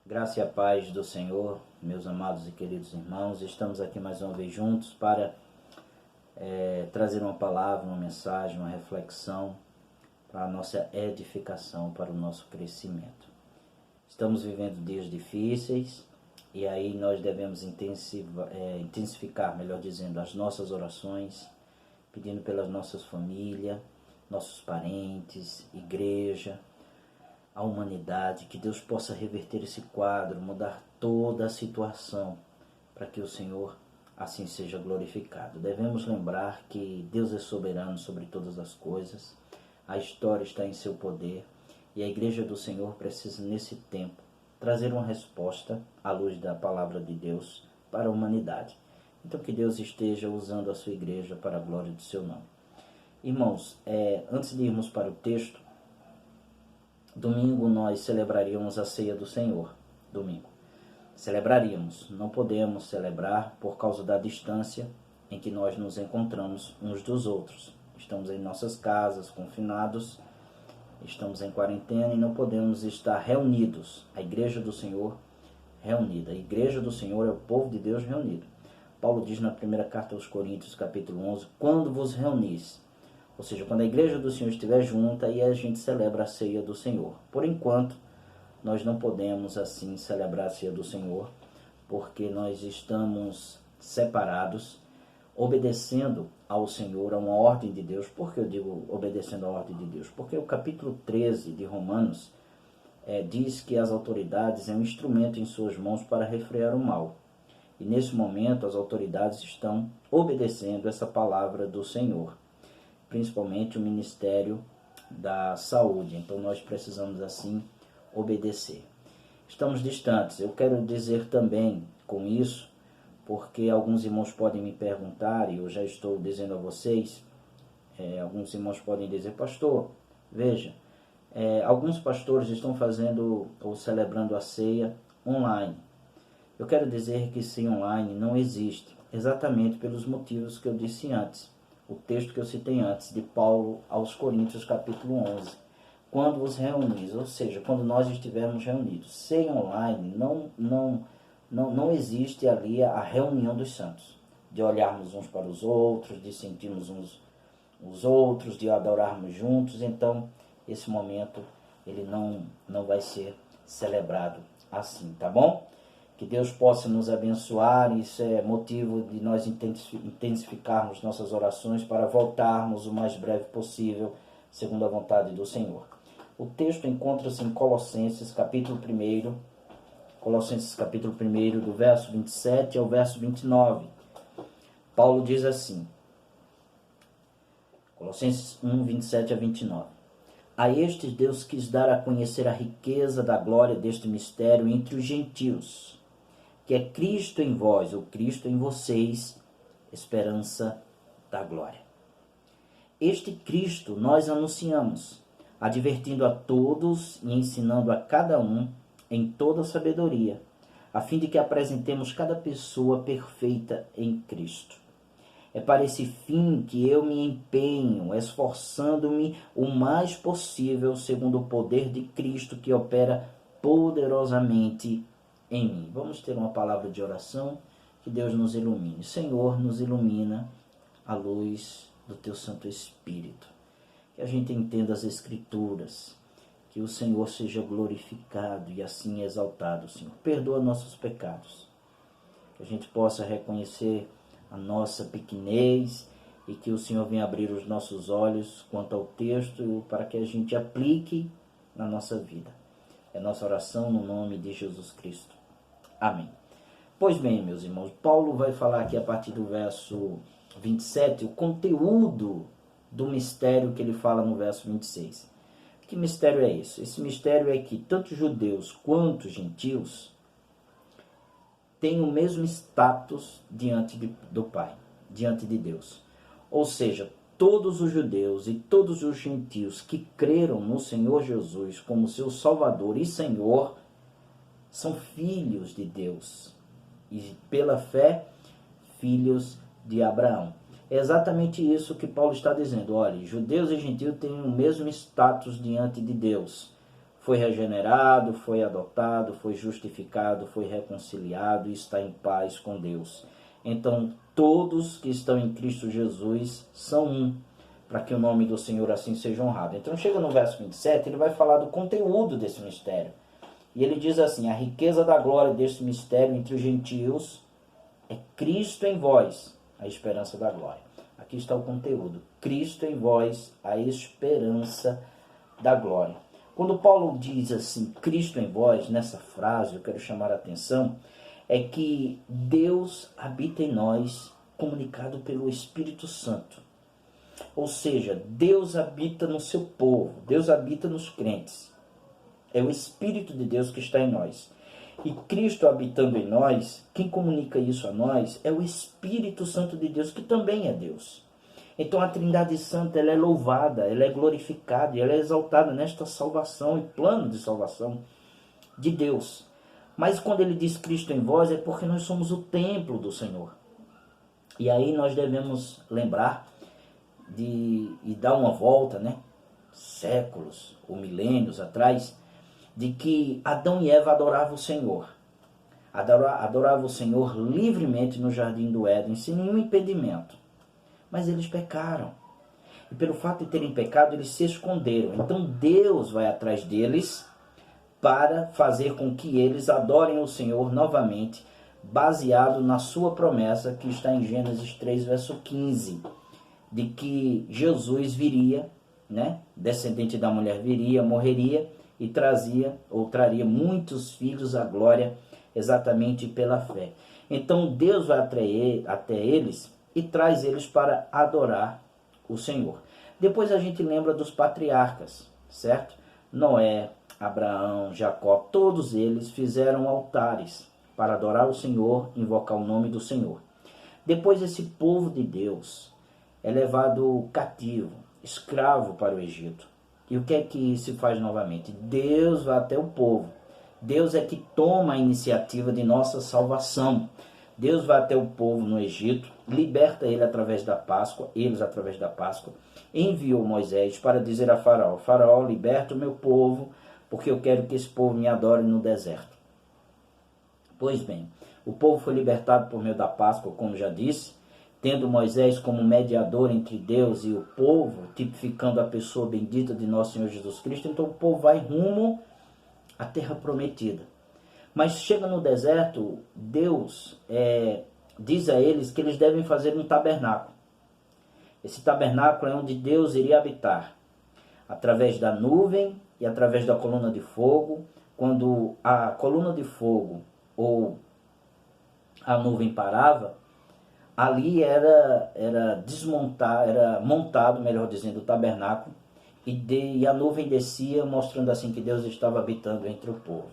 Graça e a paz do Senhor, meus amados e queridos irmãos. Estamos aqui mais uma vez juntos para trazer uma palavra, uma mensagem, uma reflexão para a nossa edificação, para o nosso crescimento. Estamos vivendo dias difíceis e aí nós devemos intensificar, melhor dizendo, as nossas orações, pedindo pelas nossas famílias, nossos parentes, igreja, a humanidade, que Deus possa reverter esse quadro, mudar toda a situação, para que o Senhor assim seja glorificado. Devemos lembrar que Deus é soberano sobre todas as coisas, a história está em seu poder, e a igreja do Senhor precisa, nesse tempo, trazer uma resposta à luz da palavra de Deus para a humanidade. Então que Deus esteja usando a sua igreja para a glória do seu nome. Irmãos, antes de irmos para o texto, domingo nós celebraríamos a ceia do Senhor. Domingo. Celebraríamos. Não podemos celebrar por causa da distância em que nós nos encontramos uns dos outros. Estamos em nossas casas, confinados, estamos em quarentena e não podemos estar reunidos. A igreja do Senhor reunida. A igreja do Senhor é o povo de Deus reunido. Paulo diz na primeira carta aos Coríntios, capítulo 11, quando vos reunis. Ou seja, quando a igreja do Senhor estiver junta, aí a gente celebra a ceia do Senhor. Por enquanto, nós não podemos assim celebrar a ceia do Senhor, porque nós estamos separados, obedecendo ao Senhor, a uma ordem de Deus. Por que eu digo obedecendo à ordem de Deus? Porque o capítulo 13 de Romanos diz que as autoridades é um instrumento em suas mãos para refrear o mal. E nesse momento as autoridades estão obedecendo essa palavra do Senhor, principalmente o Ministério da Saúde. Então nós precisamos assim obedecer. Estamos distantes. Eu quero dizer também com isso, porque alguns irmãos podem me perguntar, e eu já estou dizendo a vocês, alguns irmãos podem dizer, pastor, veja, alguns pastores estão fazendo ou celebrando a ceia online. Eu quero dizer que sim, online não existe, exatamente pelos motivos que eu disse antes. O texto que eu citei antes, de Paulo aos Coríntios, capítulo 11. Quando vos reunis, ou seja, quando nós estivermos reunidos. Ceia online, não existe ali a reunião dos santos. De olharmos uns para os outros, de sentirmos uns os outros, de adorarmos juntos. Então, esse momento, ele não vai ser celebrado assim, tá bom? Que Deus possa nos abençoar. Isso é motivo de nós intensificarmos nossas orações para voltarmos o mais breve possível, segundo a vontade do Senhor. O texto encontra-se em Colossenses, capítulo 1, Colossenses, capítulo 1, do verso 27 ao verso 29. Paulo diz assim, Colossenses 1, 27 a 29. A estes Deus quis dar a conhecer a riqueza da glória deste mistério entre os gentios, que é Cristo em vós, ou Cristo em vocês, esperança da glória. Este Cristo nós anunciamos, advertindo a todos e ensinando a cada um em toda sabedoria, a fim de que apresentemos cada pessoa perfeita em Cristo. É para esse fim que eu me empenho, esforçando-me o mais possível, segundo o poder de Cristo que opera poderosamente em mim. Vamos ter uma palavra de oração, que Deus nos ilumine. Senhor, nos ilumina a luz do Teu Santo Espírito. Que a gente entenda as Escrituras, que o Senhor seja glorificado e assim exaltado, Senhor. Perdoa nossos pecados, que a gente possa reconhecer a nossa pequenez e que o Senhor venha abrir os nossos olhos quanto ao texto para que a gente aplique na nossa vida. É nossa oração no nome de Jesus Cristo. Amém. Pois bem, meus irmãos, Paulo vai falar aqui a partir do verso 27, o conteúdo do mistério que ele fala no verso 26. Que mistério é esse? Esse mistério é que tanto judeus quanto gentios têm o mesmo status diante do Pai, diante de Deus. Ou seja, todos os judeus e todos os gentios que creram no Senhor Jesus como seu Salvador e Senhor são filhos de Deus e, pela fé, filhos de Abraão. É exatamente isso que Paulo está dizendo. Olha, judeus e gentios têm o mesmo status diante de Deus. foi regenerado, foi adotado, foi justificado, foi reconciliado e está em paz com Deus. Então, todos que estão em Cristo Jesus são um, para que o nome do Senhor assim seja honrado. Então, chega no verso 27, ele vai falar do conteúdo desse mistério. E ele diz assim: a riqueza da glória deste mistério entre os gentios é Cristo em vós, a esperança da glória. Aqui está o conteúdo. Cristo em vós, a esperança da glória. Quando Paulo diz assim, Cristo em vós, nessa frase, eu quero chamar a atenção, é que Deus habita em nós, comunicado pelo Espírito Santo. Ou seja, Deus habita no seu povo, Deus habita nos crentes. É o Espírito de Deus que está em nós. E Cristo habitando em nós, quem comunica isso a nós é o Espírito Santo de Deus, que também é Deus. Então a Trindade Santa, ela é louvada, ela é glorificada, ela é exaltada nesta salvação e plano de salvação de Deus. Mas quando ele diz Cristo em vós, é porque nós somos o templo do Senhor. E aí nós devemos lembrar e dar uma volta, séculos ou milênios atrás, de que Adão e Eva adoravam o Senhor. Adoravam o Senhor livremente no jardim do Éden, sem nenhum impedimento. Mas eles pecaram. E pelo fato de terem pecado, eles se esconderam. Então Deus vai atrás deles para fazer com que eles adorem o Senhor novamente, baseado na sua promessa, que está em Gênesis 3, verso 15, de que Jesus viria, descendente da mulher viria, morreria, e traria muitos filhos à glória, exatamente pela fé. Então Deus vai até eles e traz eles para adorar o Senhor. Depois a gente lembra dos patriarcas, certo? Noé, Abraão, Jacó, todos eles fizeram altares para adorar o Senhor, invocar o nome do Senhor. Depois esse povo de Deus é levado cativo, escravo para o Egito. E o que é que se faz novamente? Deus vai até o povo. Deus é que toma a iniciativa de nossa salvação. Deus vai até o povo no Egito, liberta eles através da Páscoa, enviou Moisés para dizer a Faraó: Faraó, liberta o meu povo, porque eu quero que esse povo me adore no deserto. Pois bem, o povo foi libertado por meio da Páscoa, como já disse, tendo Moisés como mediador entre Deus e o povo, tipificando a pessoa bendita de nosso Senhor Jesus Cristo. Então o povo vai rumo à terra prometida. Mas chega no deserto, Deus diz a eles que eles devem fazer um tabernáculo. Esse tabernáculo é onde Deus iria habitar, através da nuvem e através da coluna de fogo. Quando a coluna de fogo ou a nuvem parava, ali era montado, melhor dizendo, o tabernáculo, e a nuvem descia, mostrando assim que Deus estava habitando entre o povo.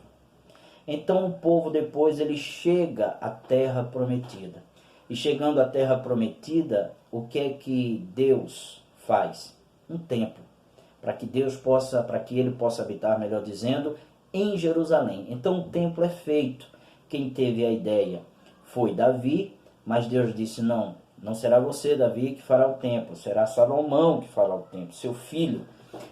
Então o povo depois ele chega à terra prometida. E chegando à terra prometida, o que é que Deus faz? Um templo, para que ele possa habitar, melhor dizendo, em Jerusalém. Então o templo é feito. Quem teve a ideia foi Davi, mas Deus disse: não será você, Davi, que fará o templo, será Salomão que fará o templo, seu filho.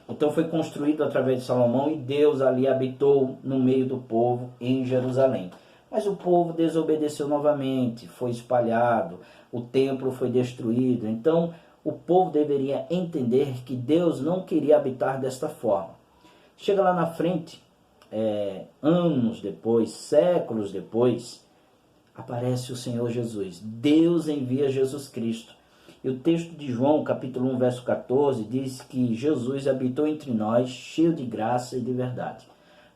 Então foi construído através de Salomão, e Deus ali habitou no meio do povo em Jerusalém. Mas o povo desobedeceu novamente, foi espalhado, o templo foi destruído. Então o povo deveria entender que Deus não queria habitar desta forma. Chega lá na frente, anos depois, séculos depois, aparece o Senhor Jesus. Deus envia Jesus Cristo. E o texto de João, capítulo 1, verso 14, diz que Jesus habitou entre nós, cheio de graça e de verdade.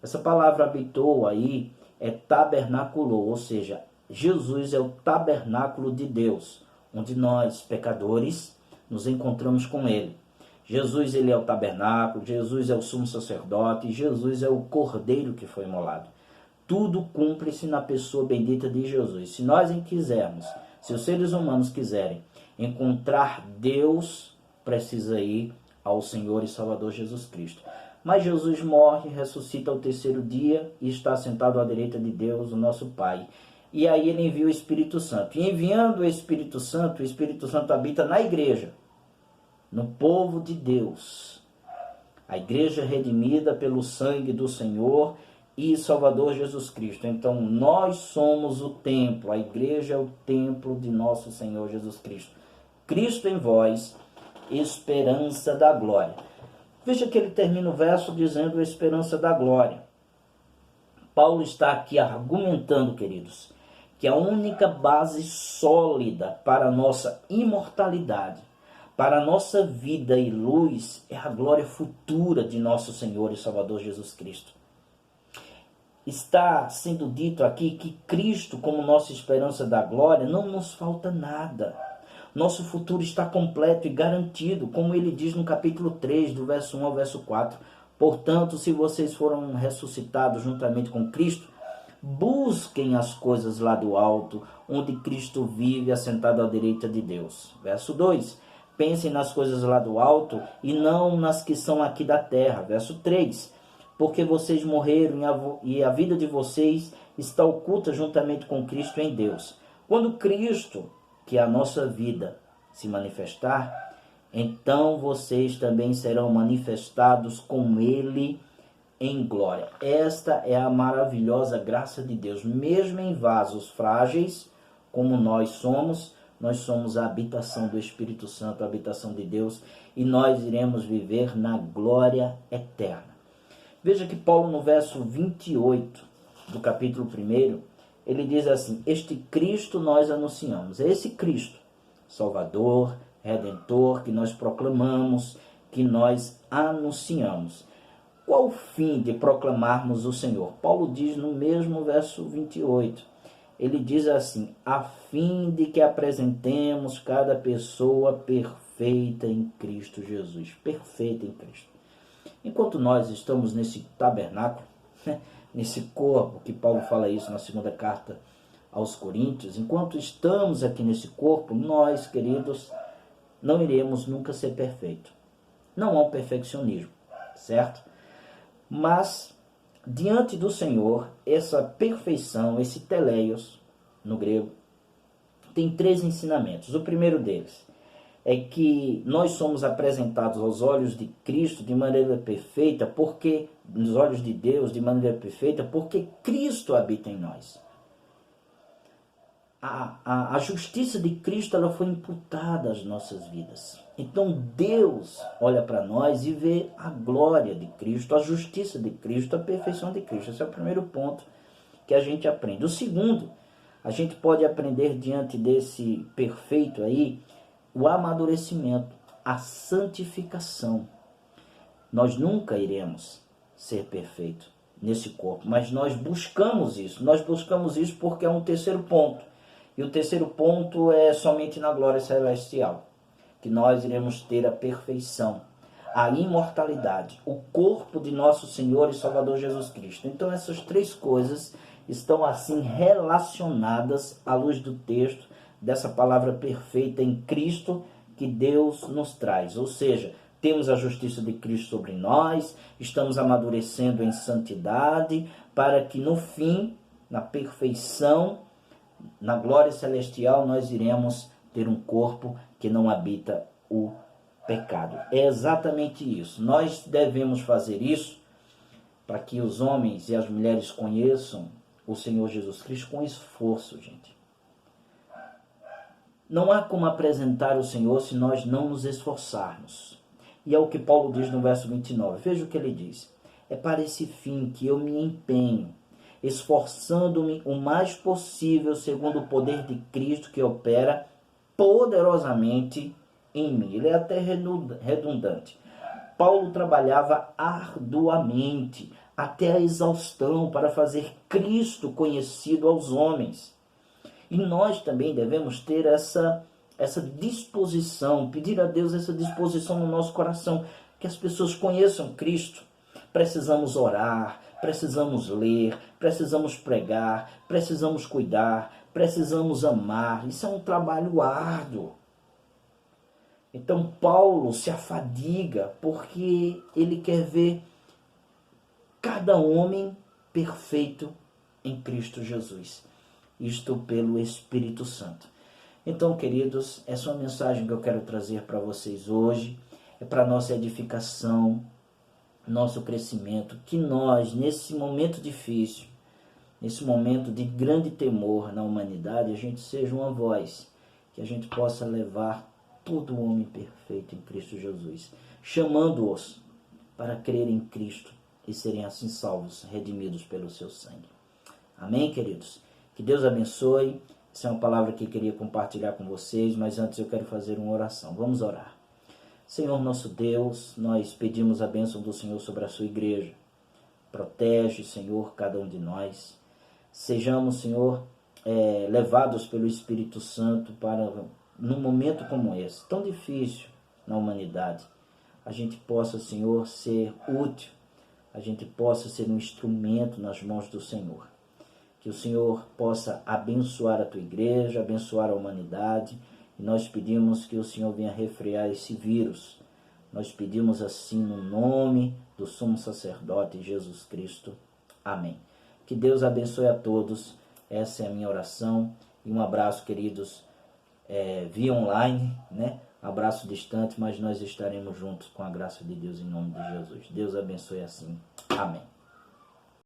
Essa palavra habitou aí é tabernaculou, ou seja, Jesus é o tabernáculo de Deus, onde nós, pecadores, nos encontramos com Ele. Jesus, ele é o tabernáculo, Jesus é o sumo sacerdote, Jesus é o cordeiro que foi imolado. Tudo cumpre-se na pessoa bendita de Jesus. Se nós quisermos, se os seres humanos quiserem encontrar Deus, precisa ir ao Senhor e Salvador Jesus Cristo. Mas Jesus morre, ressuscita ao terceiro dia e está sentado à direita de Deus, o nosso Pai. E aí ele envia o Espírito Santo. E enviando o Espírito Santo habita na igreja, no povo de Deus. A igreja redimida pelo sangue do Senhor e Salvador Jesus Cristo. Então nós somos o templo, a igreja é o templo de nosso Senhor Jesus Cristo. Cristo em vós, esperança da glória. Veja que ele termina o verso dizendo a esperança da glória. Paulo está aqui argumentando, queridos, que a única base sólida para a nossa imortalidade, para a nossa vida e luz, é a glória futura de nosso Senhor e Salvador Jesus Cristo. Está sendo dito aqui que Cristo, como nossa esperança da glória, não nos falta nada. Nosso futuro está completo e garantido, como ele diz no capítulo 3, do verso 1 ao verso 4. Portanto, se vocês foram ressuscitados juntamente com Cristo, busquem as coisas lá do alto, onde Cristo vive assentado à direita de Deus. Verso 2. Pensem nas coisas lá do alto e não nas que são aqui da terra. Verso 3. Porque vocês morreram e a vida de vocês está oculta juntamente com Cristo em Deus. Quando Cristo, que é a nossa vida, se manifestar, então vocês também serão manifestados com Ele em glória. Esta é a maravilhosa graça de Deus. Mesmo em vasos frágeis, como nós somos a habitação do Espírito Santo, a habitação de Deus, e nós iremos viver na glória eterna. Veja que Paulo, no verso 28 do capítulo 1, ele diz assim: este Cristo nós anunciamos. É esse Cristo, Salvador, Redentor, que nós proclamamos, que nós anunciamos. Qual o fim de proclamarmos o Senhor? Paulo diz no mesmo verso 28. Ele diz assim: a fim de que apresentemos cada pessoa perfeita em Cristo Jesus. Perfeita em Cristo. Enquanto nós estamos nesse tabernáculo, nesse corpo, que Paulo fala isso na segunda carta aos Coríntios, enquanto estamos aqui nesse corpo, nós, queridos, não iremos nunca ser perfeitos. Não há um perfeccionismo, certo? Mas, diante do Senhor, essa perfeição, esse teleios, no grego, tem 3 ensinamentos. O primeiro deles é que nós somos apresentados aos olhos de Cristo de maneira perfeita, porque, nos olhos de Deus, de maneira perfeita, porque Cristo habita em nós. A justiça de Cristo, ela foi imputada às nossas vidas. Então Deus olha para nós e vê a glória de Cristo, a justiça de Cristo, a perfeição de Cristo. Esse é o primeiro ponto que a gente aprende. O segundo, a gente pode aprender diante desse perfeito aí, o amadurecimento, a santificação. Nós nunca iremos ser perfeitos nesse corpo, mas nós buscamos isso. Nós buscamos isso porque é um terceiro ponto. E o terceiro ponto é somente na glória celestial, que nós iremos ter a perfeição, a imortalidade, o corpo de nosso Senhor e Salvador Jesus Cristo. Então essas 3 coisas estão assim relacionadas à luz do texto, dessa palavra perfeita em Cristo que Deus nos traz. Ou seja, temos a justiça de Cristo sobre nós, estamos amadurecendo em santidade, para que no fim, na perfeição, na glória celestial, nós iremos ter um corpo que não habita o pecado. É exatamente isso. Nós devemos fazer isso para que os homens e as mulheres conheçam o Senhor Jesus Cristo com esforço, gente. Não há como apresentar o Senhor se nós não nos esforçarmos. E é o que Paulo diz no verso 29. Veja o que ele diz. É para esse fim que eu me empenho, esforçando-me o mais possível segundo o poder de Cristo que opera poderosamente em mim. Ele é até redundante. Paulo trabalhava arduamente, até a exaustão, para fazer Cristo conhecido aos homens. E nós também devemos ter essa disposição, pedir a Deus essa disposição no nosso coração, que as pessoas conheçam Cristo. Precisamos orar, precisamos ler, precisamos pregar, precisamos cuidar, precisamos amar. Isso é um trabalho árduo. Então Paulo se afadiga porque ele quer ver cada homem perfeito em Cristo Jesus. Isto pelo Espírito Santo. Então, queridos, essa é uma mensagem que eu quero trazer para vocês hoje. É para nossa edificação, nosso crescimento, que nós, nesse momento difícil, nesse momento de grande temor na humanidade, a gente seja uma voz, que a gente possa levar todo o homem perfeito em Cristo Jesus, chamando-os para crer em Cristo e serem assim salvos, redimidos pelo seu sangue. Amém, queridos? Que Deus abençoe. Essa é uma palavra que eu queria compartilhar com vocês, mas antes eu quero fazer uma oração. Vamos orar. Senhor nosso Deus, nós pedimos a bênção do Senhor sobre a sua igreja. Protege, Senhor, cada um de nós. Sejamos, Senhor, levados pelo Espírito Santo para, num momento como esse, tão difícil na humanidade, a gente possa, Senhor, ser útil, a gente possa ser um instrumento nas mãos do Senhor. Que o Senhor possa abençoar a tua igreja, abençoar a humanidade. E nós pedimos que o Senhor venha refrear esse vírus. Nós pedimos assim no nome do sumo sacerdote Jesus Cristo. Amém. Que Deus abençoe a todos. Essa é a minha oração. E um abraço, queridos, via online, né? Abraço distante, mas nós estaremos juntos com a graça de Deus em nome de Jesus. Deus abençoe assim. Amém.